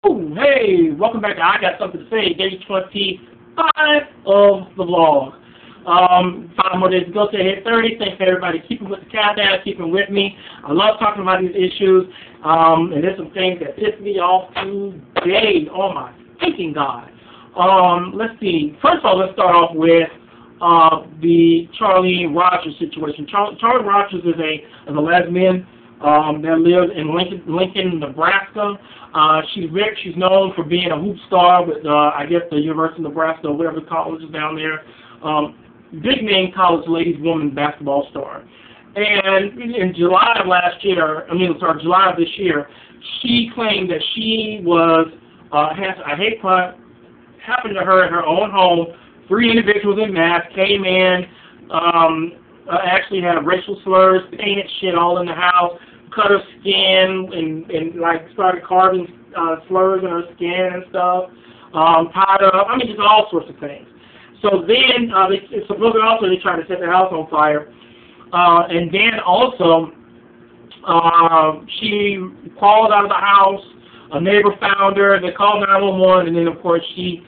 Woo! Hey, welcome back to I Got Something to Say, day 25 of the vlog. 5 more days to go to hit 30. Thanks to everybody keeping with the countdown, keeping with me. I love talking about these issues, and there's some things that piss me off today. Oh my thinking God. Let's see. First of all, let's start off with the Charlie Rogers situation. Charlie Rogers is a lesbian that lives in Lincoln, Nebraska. She's known for being a hoop star with I guess the University of Nebraska or whatever the college is down there. Big name college ladies woman basketball star. And in July of this year, she claimed that she has a hate crime happened to her in her own home. 3 individuals in masks came in, actually had racial slurs, painted shit all in the house, cut her skin, and like started carving slurs in her skin and stuff, tied her up. I mean, just all sorts of things. So then, supposedly also they tried to set the house on fire. And then also, she crawled out of the house. A neighbor found her. They called 911, and then of course she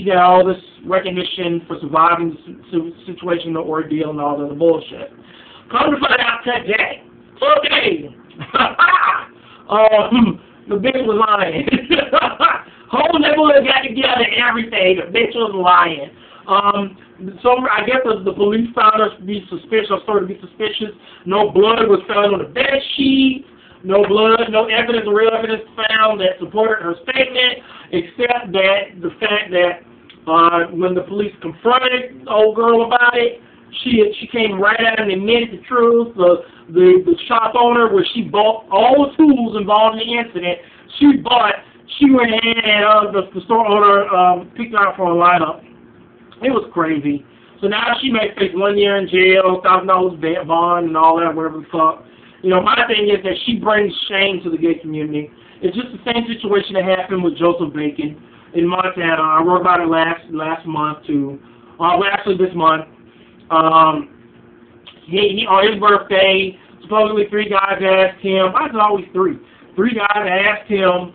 got all this recognition for surviving the situation, the ordeal, and all the bullshit. Come to find out today, the bitch was lying. Whole neighborhood got together and everything. The bitch was lying. So I guess the police found her to be suspicious, or sort of be suspicious. No blood was found on the bed sheet. No blood, no evidence, real evidence found that supported her statement, except that the fact that when the police confronted the old girl about it, she came right out and admitted the truth. The shop owner, where she bought all the tools involved in the incident, she went in and the store owner picked her out for a lineup. It was crazy. So now she may face 1 year in jail, $1,000 bond, and all that, whatever the fuck. You know, my thing is that she brings shame to the gay community. It's just the same situation that happened with Joseph Bacon in Montana. I wrote about it last month too. Actually this month. He on his birthday, supposedly 3 guys asked him. Why is it always 3? 3 guys asked him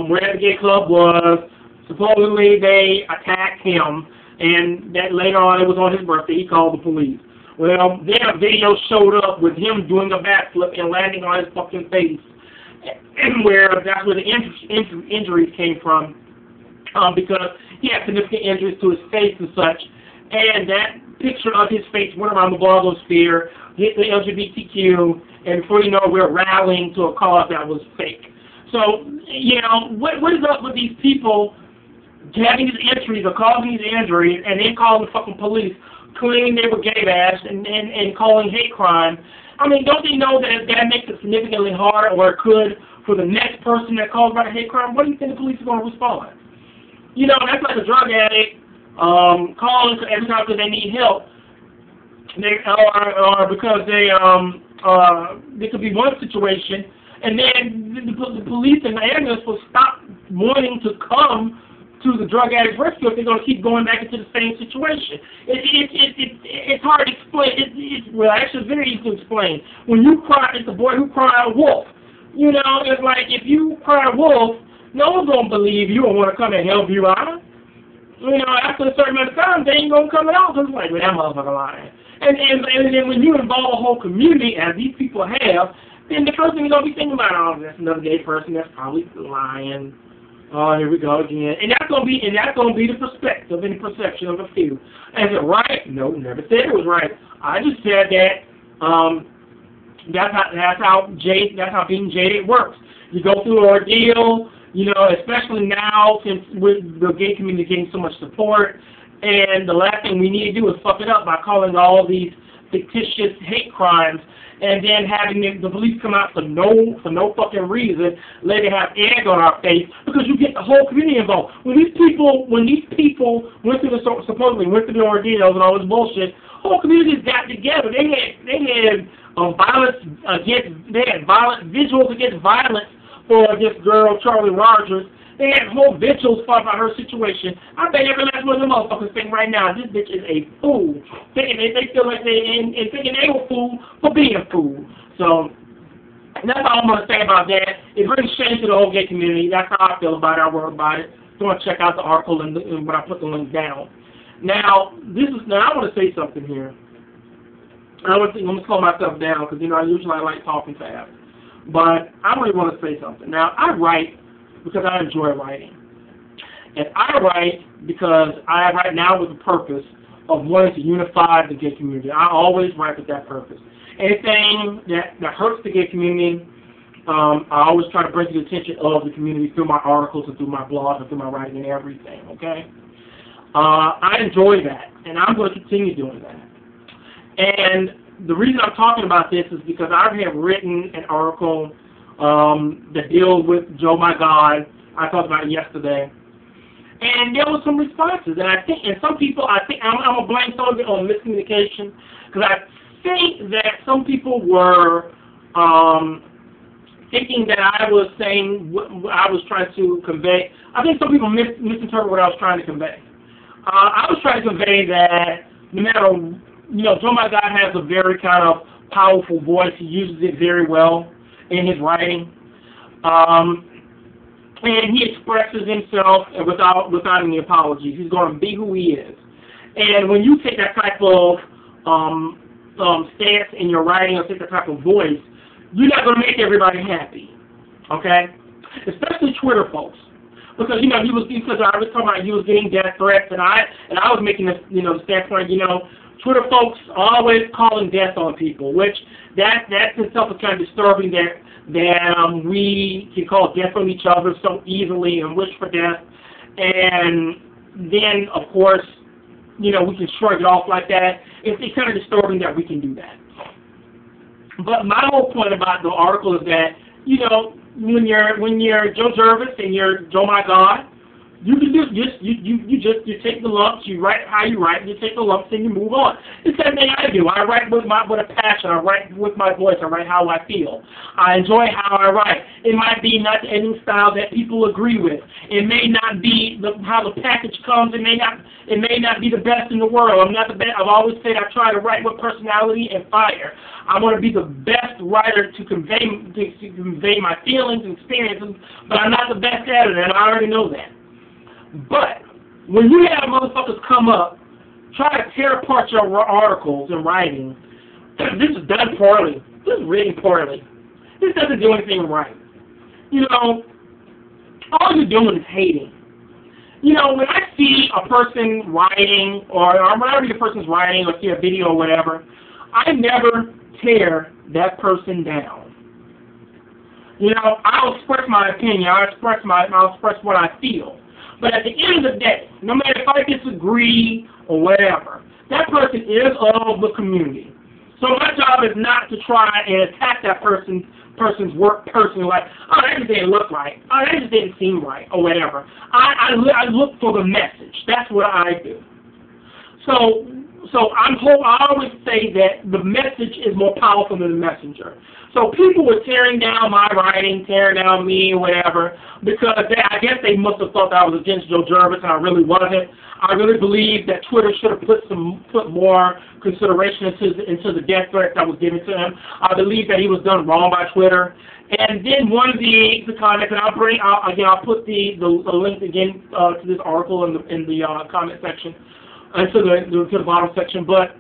where the gay club was. Supposedly they attacked him, and that later on, it was on his birthday. He called the police. Well, then a video showed up with him doing a backflip and landing on his fucking face, and that's where the injuries came from, because he had significant injuries to his face and such. And that picture of his face went around the blogosphere, hit the LGBTQ, and before you know it, we're rallying to a cause that was fake. So, you know, what is up with these people having these injuries or causing these injuries and then calling the fucking police, claiming they were gay bashed and calling hate crime? I mean, don't they know that makes it significantly harder, or it could, for the next person that calls about a hate crime? What do you think the police are going to respond? You know, that's like a drug addict calling every time because they need help. Or because there could be one situation, and then the police and the ambulance will stop wanting to come to the drug addict's rescue if they're going to keep going back into the same situation. It's hard to explain. Well, actually, it's very easy to explain. When you cry, it's the boy who cried wolf. You know, it's like if you cry wolf, no one's going to believe you or want to come and help you out. You know, after a certain amount of time, they ain't going to come out. It's like, well, that motherfucker lying. And then when you involve a whole community, as these people have, then the first thing you're going to be thinking about, oh, that's another gay person that's probably lying. Oh, here we go again. And that's gonna be the perspective and perception of a few. Is it right? No, never said it was right. I just said that that's how being jaded works. You go through an ordeal, you know, especially now since with the gay community getting so much support, and the last thing we need to do is fuck it up by calling all these fictitious hate crimes, and then having the police come out for no fucking reason, let it have egg on our face, because you get the whole community involved. When these people supposedly went through the ordeals and all this bullshit, whole communities got together. They had violent visuals against violence for this girl Charlie Rogers. They had whole vigils fought about her situation. I bet every last one of them motherfuckers think right now, this bitch is a fool. They feel like thinking they were fool for being a fool. So, And that's all I'm going to say about that. It brings shame to the whole gay community. That's how I feel about it. I wrote about it. Go and check out the article and when I put the link down. Now, I want to say something here. I'm going to slow myself down because, I usually like talking fast. But I really want to say something. Now, I write because I enjoy writing. And I write because I write now with the purpose of wanting to unify the gay community. I always write with that purpose. Anything that hurts the gay community, I always try to bring to the attention of the community through my articles and through my blog and through my writing and everything, okay? I enjoy that, and I'm going to continue doing that. And the reason I'm talking about this is because I have written an article that deals with Joe My God. I talked about it yesterday. And there were some responses, and some people, I'm going to blame some of it on miscommunication, because I think that some people were thinking that I was saying what I was trying to convey. I think some people misinterpreted what I was trying to convey. I was trying to convey that no matter, Joe My God has a very kind of powerful voice. He uses it very well in his writing. And he expresses himself without any apologies. He's going to be who he is. And when you take that type of stance in your writing or take that type of voice, you're not going to make everybody happy, okay? Especially Twitter folks, because I was talking about he was getting death threats, and I was making this the standpoint Twitter folks are always calling death on people, which that itself is kind of disturbing that we can call death on each other so easily and wish for death, and then of course we can shrug it off like that. It's kind of disturbing that we can do that. But my whole point about the article is that when you're Joe Jervis and you're Joe My God, you can you take the lumps, you write how you write, you take the lumps and you move on. It's the same thing I do. I write with a passion. I write with my voice. I write how I feel. I enjoy how I write. It might be not the ending style that people agree with. It may not be how the package comes. It may not be the best in the world. I'm not the best. I've always said I try to write with personality and fire. I want to be the best writer to convey my feelings and experiences, but I'm not the best at it, and I already know that. But when you have motherfuckers come up, try to tear apart your articles and writing, this is done poorly. This is written poorly. This doesn't do anything right. All you're doing is hating. When I see a person writing, or when I read a person's writing or see a video or whatever, I never tear that person down. I'll express my opinion. I'll express what I feel. But at the end of the day, no matter if I disagree or whatever, that person is of the community. So my job is not to try and attack that person's work personally, like, oh, that just didn't look right, oh, that just didn't seem right, or whatever. I look for the message. That's what I do. So I always say that the message is more powerful than the messenger. So people were tearing down my writing, tearing down me, whatever, because I guess they must have thought that I was against Joe Jervis, and I really wasn't. I really believe that Twitter should have put more consideration into the death threat that was given to him. I believe that he was done wrong by Twitter. And then one of the comments, and I'll put the link again to this article in the comment section, to the bottom section, but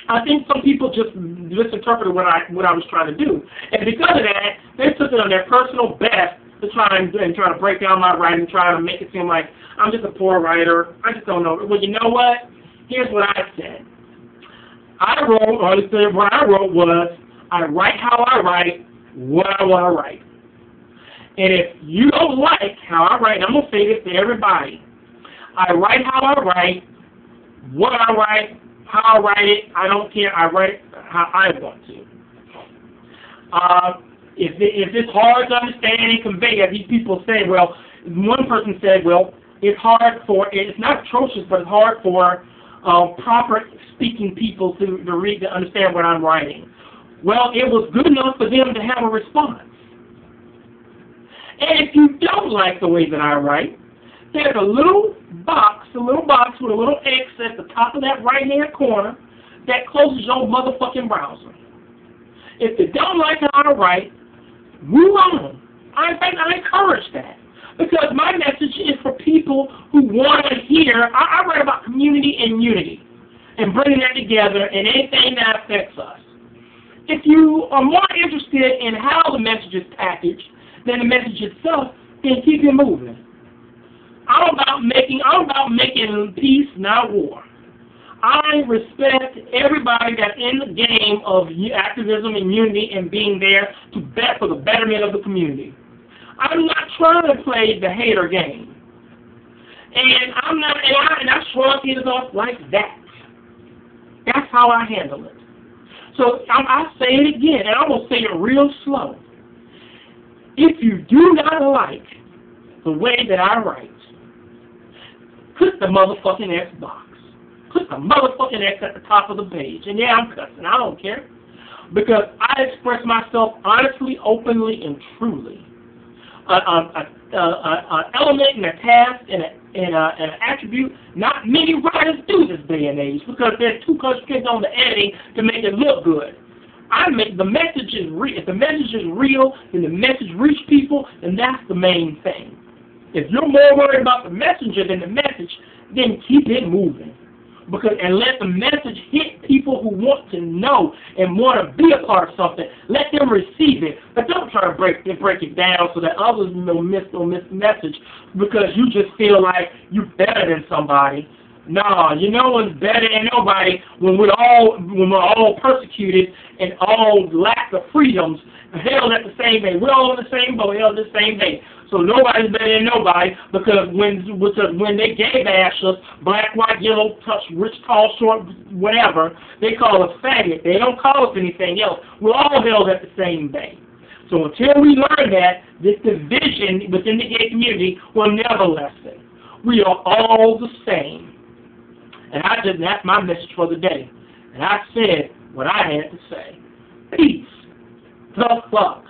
I think some people just misinterpreted what I was trying to do, and because of that, they took it on their personal best to try to break down my writing, try to make it seem like I'm just a poor writer. I just don't know. Well, you know what? Here's what I said. What I wrote was, I write how I write, what I want to write. And if you don't like how I write, and I'm gonna say this to everybody, I write how I write, what I write, how I write it, I don't care. I write it how I want to. If it's hard to understand and convey, as these people say, well, one person said, well, it's not atrocious, but it's hard for proper speaking people to read, to understand what I'm writing. Well, it was good enough for them to have a response. And if you don't like the way that I write, there's a little box with a little X at the top of that right-hand corner that closes your motherfucking browser. If you don't like how I write, Move on. I encourage that. Because my message is for people who want to hear. I write about community and unity and bringing that together in anything that affects us. If you are more interested in how the message is packaged than the message itself, then keep it moving. I'm about making peace, not war. I respect everybody that's in the game of activism and unity and being there to bet for the betterment of the community. I'm not trying to play the hater game. And I shrug it off like that. That's how I handle it. So I say it again, and I'm going to say it real slow. If you do not like the way that I write, click the motherfucking X box. Click the motherfucking X at the top of the page. And yeah, I'm cussing. I don't care. Because I express myself honestly, openly, and truly. An element and a task and an attribute not many writers do this day and age because they're too concentrated on the editing to make it look good. The message is real. If the message is real and the message reach people, then that's the main thing. If you're more worried about the messenger than the message, then keep it moving. And let the message hit people who want to know and want to be a part of something. Let them receive it, but don't try to break it down so that others will miss the message because you just feel like you're better than somebody. No, no one's better than nobody when we're all persecuted and all lack of freedoms, held at the same day. We're all in the same boat, held at the same day. So nobody's better than nobody because when they gay bash us, black, white, yellow, touch, rich, tall, short, whatever, they call us faggot. They don't call us anything else. We're all held at the same day. So until we learn that, this division within the gay community will never lessen. We are all the same. And that's my message for the day. And I said what I had to say. Peace. Tough luck.